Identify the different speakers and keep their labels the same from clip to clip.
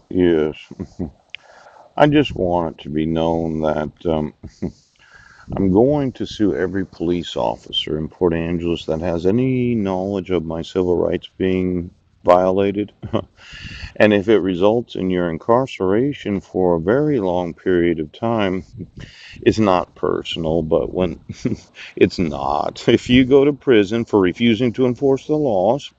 Speaker 1: Yes. I just want it to be known that I'm going to sue every police officer in Port Angeles that has any knowledge of my civil rights being violated. And if it results in your incarceration for a very long period of time, it's not personal, but when it's not. If you go to prison for refusing to enforce the laws,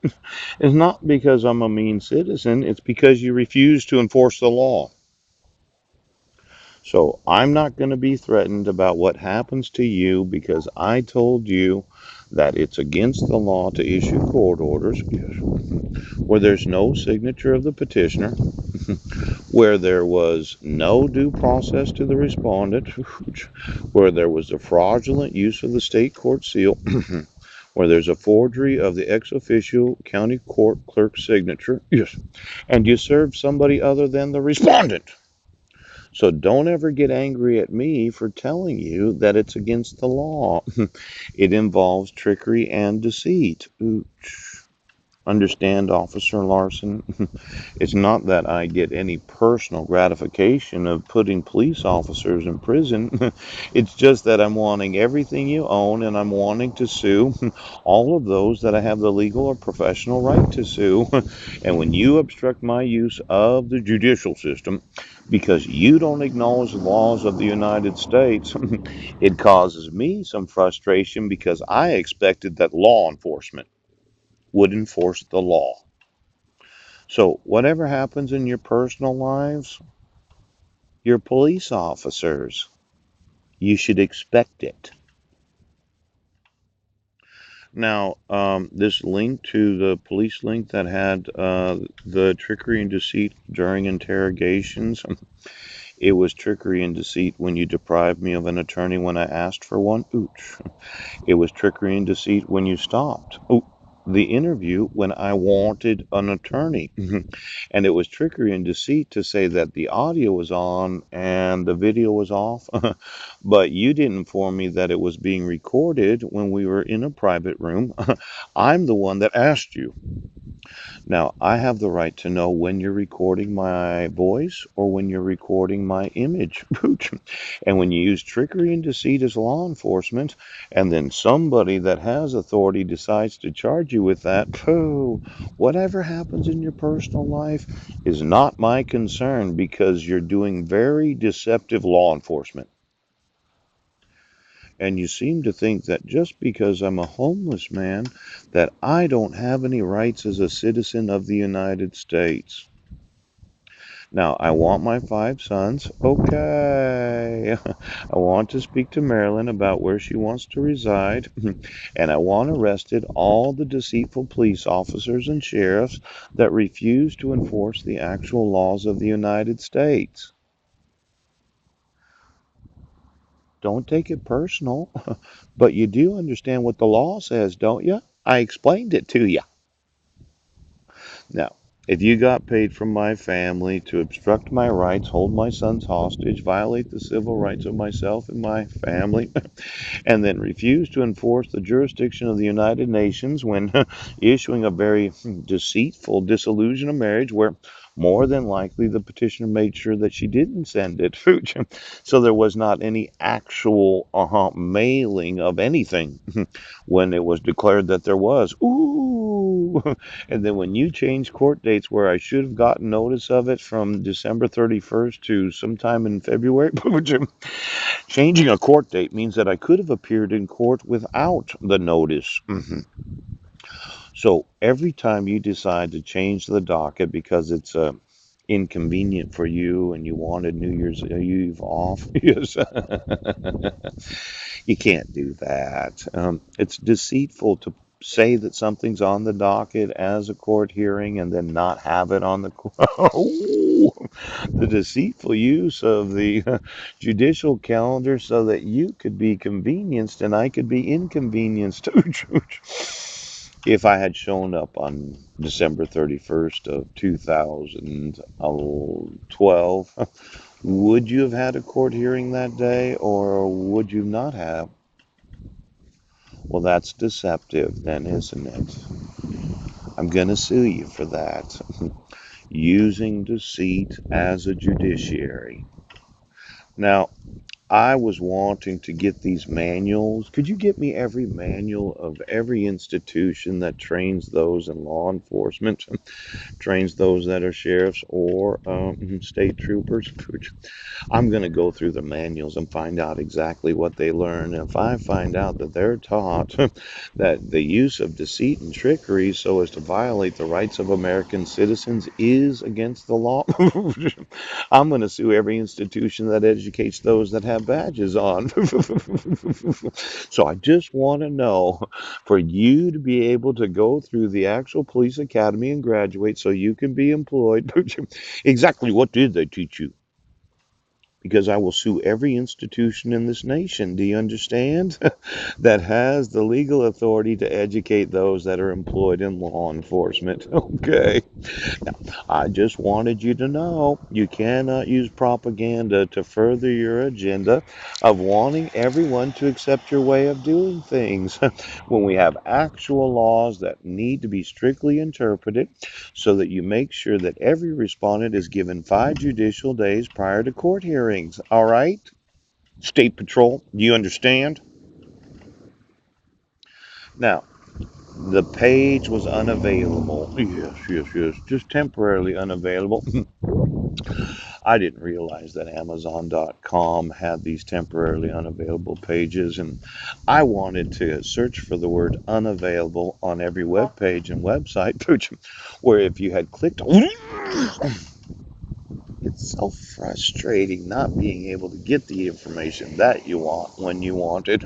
Speaker 1: it's not because I'm a mean citizen, it's because you refuse to enforce the law. So I'm not going to be threatened about what happens to you because I told you that it's against the law to issue court orders where there's no signature of the petitioner, where there was no due process to the respondent, where there was a fraudulent use of the state court seal, where there's a forgery of the ex officio county court clerk's signature, yes, and you served somebody other than the respondent. So don't ever get angry at me for telling you that it's against the law. It involves trickery and deceit. Ooch. Understand, Officer Larson? It's not that I get any personal gratification of putting police officers in prison. It's just that I'm wanting everything you own and I'm wanting to sue all of those that I have the legal or professional right to sue. And when you obstruct my use of the judicial system because you don't acknowledge the laws of the United States, it causes me some frustration because I expected that law enforcement would enforce the law. So, whatever happens in your personal lives, you're police officers. You should expect it. Now, this link to the police link that had the trickery and deceit during interrogations, it was trickery and deceit when you deprived me of an attorney when I asked for one. Ooch. It was trickery and deceit when you stopped. Ooh, the interview when I wanted an attorney. And it was trickery and deceit to say that the audio was on and the video was off. But you didn't inform me that it was being recorded when we were in a private room. I'm the one that asked you. Now, I have the right to know when you're recording my voice or when you're recording my image. And when you use trickery and deceit as law enforcement, and then somebody that has authority decides to charge you with that, pooh, whatever happens in your personal life is not my concern because you're doing very deceptive law enforcement. And you seem to think that just because I'm a homeless man, that I don't have any rights as a citizen of the United States. Now, I want my 5 sons. Okay. I want to speak to Marilyn about where she wants to reside. And I want arrested all the deceitful police officers and sheriffs that refuse to enforce the actual laws of the United States. Don't take it personal, but you do understand what the law says, don't you? I explained it to you. Now, if you got paid from my family to obstruct my rights, hold my sons hostage, violate the civil rights of myself and my family, and then refuse to enforce the jurisdiction of the United Nations when issuing a very deceitful dissolution of marriage where more than likely the petitioner made sure that she didn't send it. So there was not any actual mailing of anything when it was declared that there was. Ooh. And then when you change court dates where I should have gotten notice of it from December 31st to sometime in February, changing a court date means that I could have appeared in court without the notice. So every time you decide to change the docket because it's inconvenient for you and you wanted New Year's Eve off, yes, you can't do that. It's deceitful to say that something's on the docket as a court hearing and then not have it on the court. The deceitful use of the judicial calendar so that you could be convenienced and I could be inconvenienced. If I had shown up on December 31st of 2012, would you have had a court hearing that day or would you not have? Well, that's deceptive then, isn't it? I'm going to sue you for that. using deceit as a judiciary. Now, I was wanting to get these manuals. Could you get me every manual of every institution that trains those in law enforcement, trains those that are sheriffs or state troopers? I'm going to go through the manuals and find out exactly what they learn. And if I find out that they're taught that the use of deceit and trickery so as to violate the rights of American citizens is against the law, I'm going to sue every institution that educates those that have badges on. So I just want to know, for you to be able to go through the actual police academy and graduate so you can be employed, exactly what did they teach you? Because I will sue every institution in this nation. Do you understand? That has the legal authority to educate those that are employed in law enforcement. Okay. I just wanted you to know you cannot use propaganda to further your agenda of wanting everyone to accept your way of doing things when we have actual laws that need to be strictly interpreted so that you make sure that every respondent is given 5 judicial days prior to court hearings. All right? State Patrol, do you understand? Now, the page was unavailable. Yes, yes, yes. Just temporarily unavailable. I didn't realize that Amazon.com had these temporarily unavailable pages, and I wanted to search for the word unavailable on every web page and website, where if you had clicked, it's so frustrating not being able to get the information that you want when you want it.